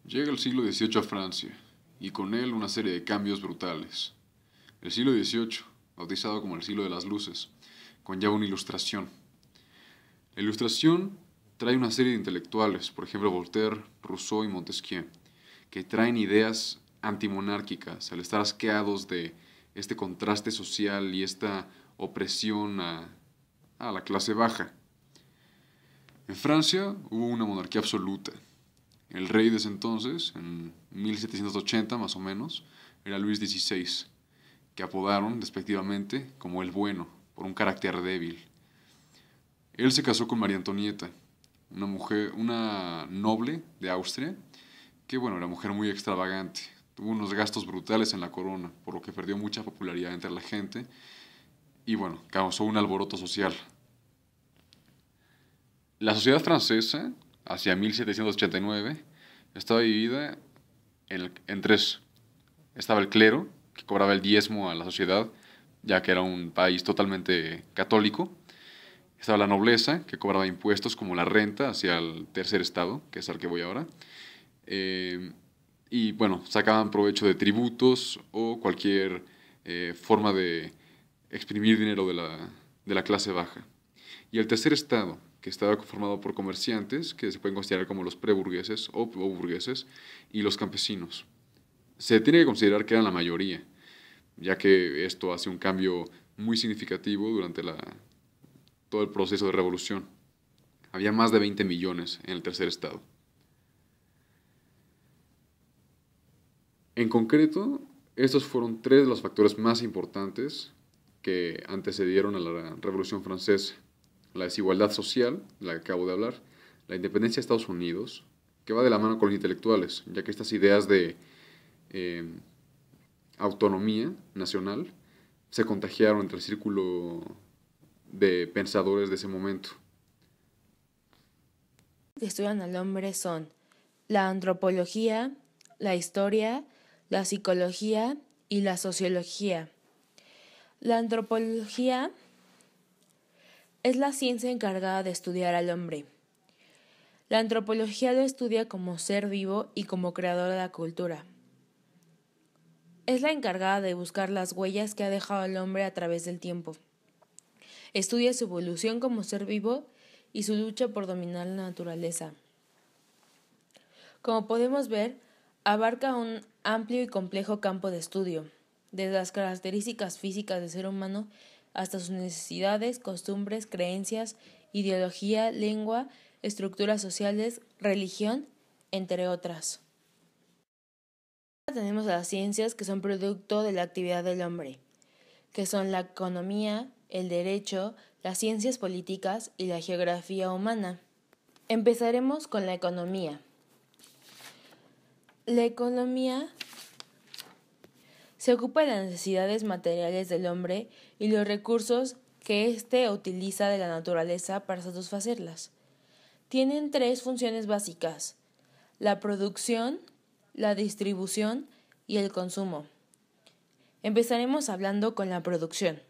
Llega el siglo XVIII a Francia, y con él una serie de cambios brutales. El siglo XVIII, bautizado como el siglo de las luces, conlleva una ilustración. La ilustración trae una serie de intelectuales, por ejemplo Voltaire, Rousseau y Montesquieu, que traen ideas antimonárquicas al estar asqueados de este contraste social y esta opresión a la clase baja. En Francia hubo una monarquía absoluta. El rey de ese entonces, en 1780 más o menos, era Luis XVI, que apodaron despectivamente como el Bueno, por un carácter débil. Él se casó con María Antonieta, una mujer, una noble de Austria, que bueno, era mujer muy extravagante. Tuvo unos gastos brutales en la corona, por lo que perdió mucha popularidad entre la gente y bueno, causó un alboroto social. La sociedad francesa, hacia 1789, estaba dividida en tres. Estaba el clero, que cobraba el diezmo a la sociedad, ya que era un país totalmente católico. Estaba la nobleza, que cobraba impuestos como la renta hacia el tercer estado, que es al que voy ahora. Eh, y bueno, sacaban provecho de tributos o cualquier forma de exprimir dinero de la clase baja. Y el tercer estado, que estaba conformado por comerciantes, que se pueden considerar como los preburgueses o burgueses, y los campesinos. Se tiene que considerar que eran la mayoría, ya que esto hace un cambio muy significativo durante todo el proceso de revolución. Había más de 20 millones en el tercer estado. En concreto, estos fueron tres de los factores más importantes que antecedieron a la Revolución Francesa. La desigualdad social, de la que acabo de hablar, la independencia de Estados Unidos, que va de la mano con los intelectuales, ya que estas ideas de eh, autonomía nacional se contagiaron entre el círculo de pensadores de ese momento. Que estudian al hombre son la antropología, la historia, la psicología y la sociología. La antropología es la ciencia encargada de estudiar al hombre. La antropología lo estudia como ser vivo y como creador de la cultura. Es la encargada de buscar las huellas que ha dejado el hombre a través del tiempo. Estudia su evolución como ser vivo y su lucha por dominar la naturaleza. Como podemos ver, abarca un amplio y complejo campo de estudio, desde las características físicas del ser humano hasta sus necesidades, costumbres, creencias, ideología, lengua, estructuras sociales, religión, entre otras. Tenemos las ciencias que son producto de la actividad del hombre, que son la economía, el derecho, las ciencias políticas y la geografía humana. Empezaremos con la economía. La economía se ocupa de las necesidades materiales del hombre y los recursos que éste utiliza de la naturaleza para satisfacerlas. Tienen tres funciones básicas: la producción, la distribución y el consumo. Empezaremos hablando con la producción.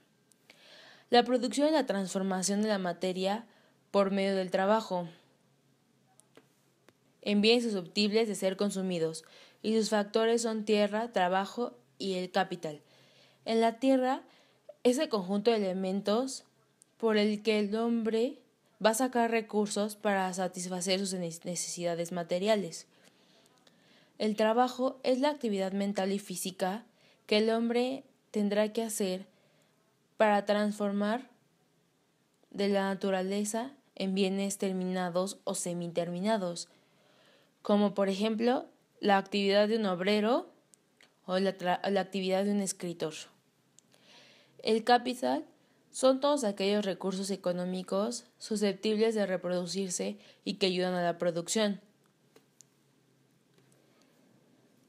La producción es la transformación de la materia por medio del trabajo en bienes susceptibles de ser consumidos, y sus factores son tierra, trabajo y el capital. En la tierra es el conjunto de elementos por el que el hombre va a sacar recursos para satisfacer sus necesidades materiales. El trabajo es la actividad mental y física que el hombre tendrá que hacer para transformar de la naturaleza en bienes terminados o semiterminados, como por ejemplo la actividad de un obrero o la actividad de un escritor. El capital son todos aquellos recursos económicos susceptibles de reproducirse y que ayudan a la producción.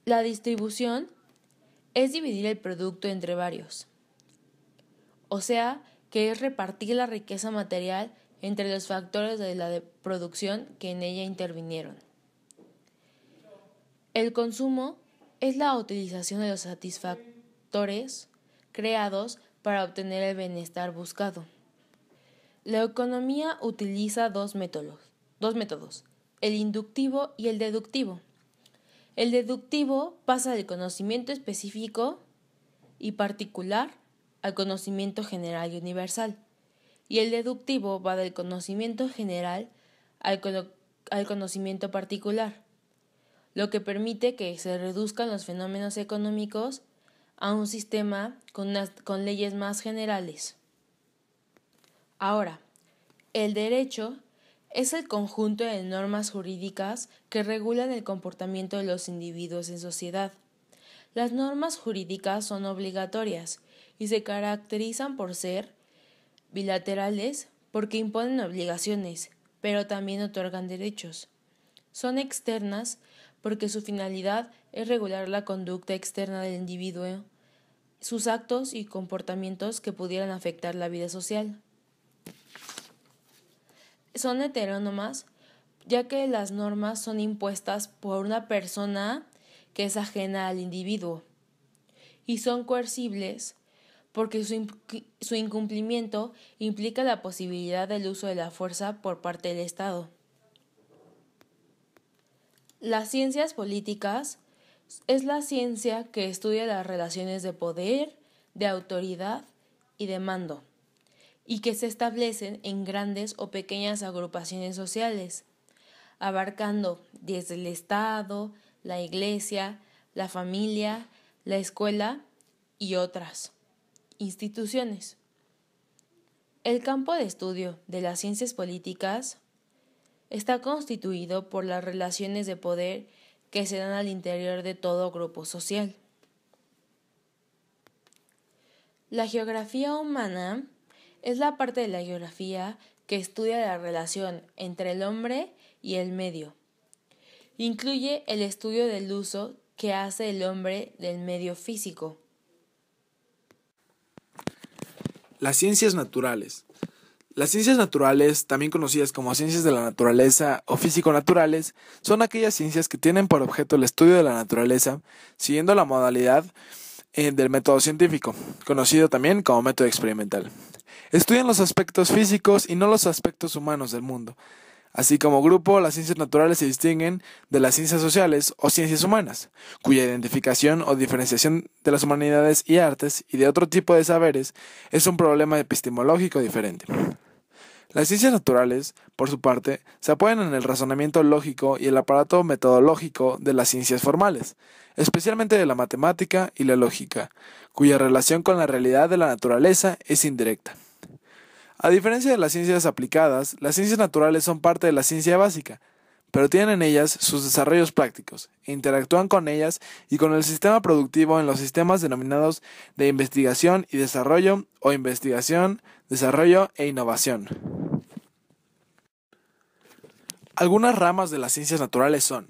La distribución es dividir el producto entre varios, o sea, que es repartir la riqueza material entre los factores de la producción que en ella intervinieron. El consumo es la utilización de los satisfactores creados para obtener el bienestar buscado. La economía utiliza dos métodos, el inductivo y el deductivo. El deductivo pasa del conocimiento específico y particular al conocimiento general y universal, y el deductivo va del conocimiento general al conocimiento particular, lo que permite que se reduzcan los fenómenos económicos a un sistema con leyes más generales. Ahora, el derecho es el conjunto de normas jurídicas que regulan el comportamiento de los individuos en sociedad. Las normas jurídicas son obligatorias y se caracterizan por ser bilaterales porque imponen obligaciones, pero también otorgan derechos. Son externas porque su finalidad es regular la conducta externa del individuo, sus actos y comportamientos que pudieran afectar la vida social. Son heterónomas, ya que las normas son impuestas por una persona que es ajena al individuo, y son coercibles porque su incumplimiento implica la posibilidad del uso de la fuerza por parte del Estado. Las ciencias políticas es la ciencia que estudia las relaciones de poder, de autoridad y de mando, y que se establecen en grandes o pequeñas agrupaciones sociales, abarcando desde el Estado, la Iglesia, la familia, la escuela y otras instituciones. El campo de estudio de las ciencias políticas está constituido por las relaciones de poder que se dan al interior de todo grupo social. La geografía humana es la parte de la geografía que estudia la relación entre el hombre y el medio. Incluye el estudio del uso que hace el hombre del medio físico. Las ciencias naturales. Las ciencias naturales, también conocidas como ciencias de la naturaleza o físico-naturales, son aquellas ciencias que tienen por objeto el estudio de la naturaleza, siguiendo la modalidad del método científico, conocido también como método experimental. Estudian los aspectos físicos y no los aspectos humanos del mundo. Así como grupo, las ciencias naturales se distinguen de las ciencias sociales o ciencias humanas, cuya identificación o diferenciación de las humanidades y artes y de otro tipo de saberes es un problema epistemológico diferente. Las ciencias naturales, por su parte, se apoyan en el razonamiento lógico y el aparato metodológico de las ciencias formales, especialmente de la matemática y la lógica, cuya relación con la realidad de la naturaleza es indirecta. A diferencia de las ciencias aplicadas, las ciencias naturales son parte de la ciencia básica, pero tienen en ellas sus desarrollos prácticos, e interactúan con ellas y con el sistema productivo en los sistemas denominados de investigación y desarrollo o investigación, desarrollo e innovación. Algunas ramas de las ciencias naturales son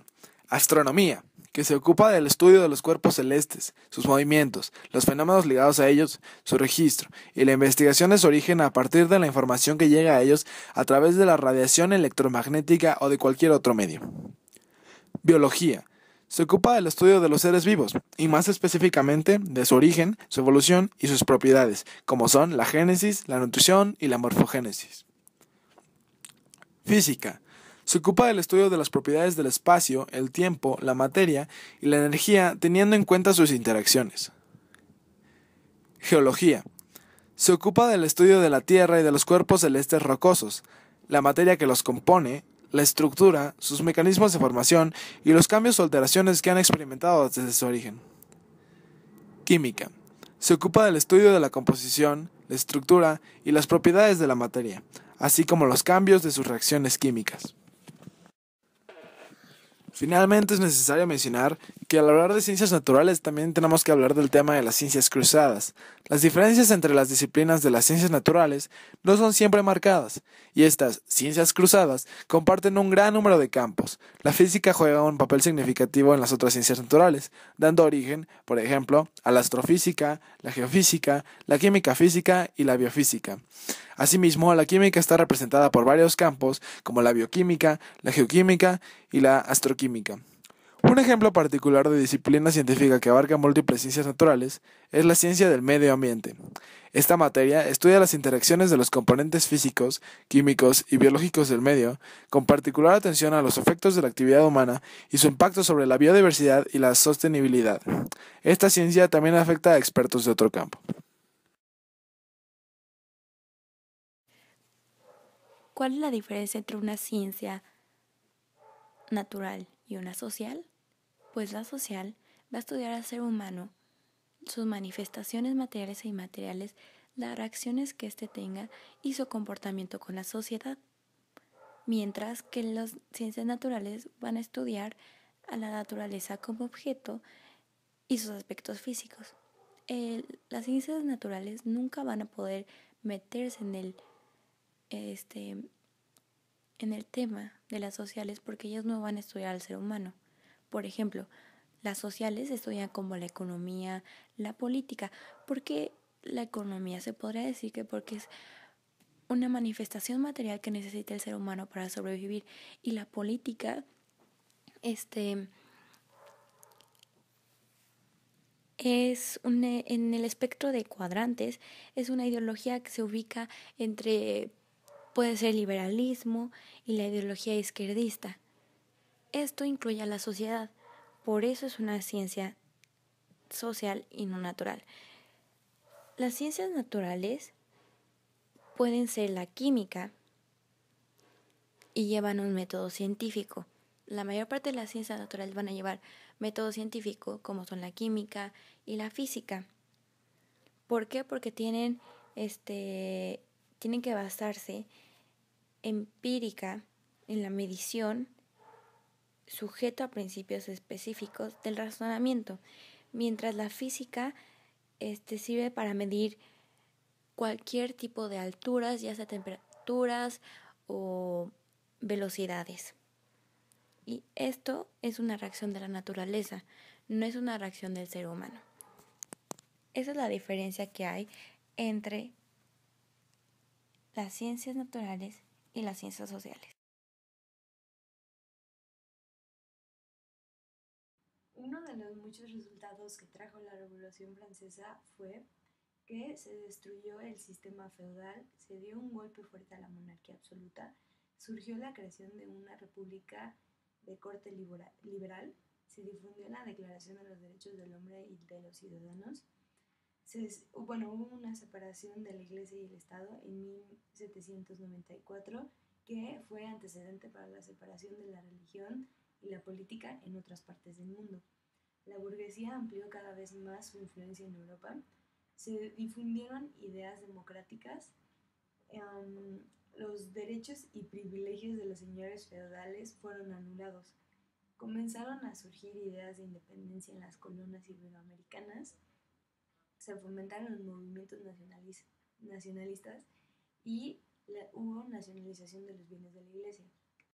astronomía, que se ocupa del estudio de los cuerpos celestes, sus movimientos, los fenómenos ligados a ellos, su registro, y la investigación de su origen a partir de la información que llega a ellos a través de la radiación electromagnética o de cualquier otro medio. Biología. Se ocupa del estudio de los seres vivos, y más específicamente de su origen, su evolución y sus propiedades, como son la génesis, la nutrición y la morfogénesis. Física. Se ocupa del estudio de las propiedades del espacio, el tiempo, la materia y la energía teniendo en cuenta sus interacciones. Geología. Se ocupa del estudio de la Tierra y de los cuerpos celestes rocosos, la materia que los compone, la estructura, sus mecanismos de formación y los cambios o alteraciones que han experimentado desde su origen. Química. Se ocupa del estudio de la composición, la estructura y las propiedades de la materia, así como los cambios de sus reacciones químicas. Finalmente es necesario mencionar que al hablar de ciencias naturales también tenemos que hablar del tema de las ciencias cruzadas. Las diferencias entre las disciplinas de las ciencias naturales no son siempre marcadas, y estas ciencias cruzadas comparten un gran número de campos. La física juega un papel significativo en las otras ciencias naturales, dando origen, por ejemplo, a la astrofísica, la geofísica, la química física y la biofísica. Asimismo, la química está representada por varios campos, como la bioquímica, la geoquímica y la astroquímica. Un ejemplo particular de disciplina científica que abarca múltiples ciencias naturales es la ciencia del medio ambiente. Esta materia estudia las interacciones de los componentes físicos, químicos y biológicos del medio, con particular atención a los efectos de la actividad humana y su impacto sobre la biodiversidad y la sostenibilidad. Esta ciencia también afecta a expertos de otro campo. ¿Cuál es la diferencia entre una ciencia natural y una social? Pues la social va a estudiar al ser humano, sus manifestaciones materiales e inmateriales, las reacciones que éste tenga y su comportamiento con la sociedad. Mientras que las ciencias naturales van a estudiar a la naturaleza como objeto y sus aspectos físicos. Las ciencias naturales nunca van a poder meterse en el tema de las sociales porque ellas no van a estudiar al ser humano. Por ejemplo, las sociales estudian como la economía, la política. ¿Por qué la economía? Se podría decir que porque es una manifestación material que necesita el ser humano para sobrevivir. Y la política, en el espectro de cuadrantes, es una ideología que se ubica entre, puede ser liberalismo y la ideología izquierdista. Esto incluye a la sociedad, por eso es una ciencia social y no natural. Las ciencias naturales pueden ser la química y llevan un método científico. La mayor parte de las ciencias naturales van a llevar método científico, como son la química y la física. ¿Por qué? Porque tienen que basarse empírica en la medición, sujeto a principios específicos del razonamiento, mientras la física sirve para medir cualquier tipo de alturas, ya sea temperaturas o velocidades. Y esto es una reacción de la naturaleza, no es una reacción del ser humano. Esa es la diferencia que hay entre las ciencias naturales y las ciencias sociales. Uno de los muchos resultados que trajo la Revolución Francesa fue que se destruyó el sistema feudal, se dio un golpe fuerte a la monarquía absoluta, surgió la creación de una república de corte liberal, se difundió la Declaración de los Derechos del Hombre y de los Ciudadanos, hubo una separación de la Iglesia y el Estado en 1794 que fue antecedente para la separación de la religión y la política en otras partes del mundo. La burguesía amplió cada vez más su influencia en Europa, se difundieron ideas democráticas, los derechos y privilegios de los señores feudales fueron anulados. Comenzaron a surgir ideas de independencia en las colonias iberoamericanas, se fomentaron los movimientos nacionalistas y hubo nacionalización de los bienes de la Iglesia.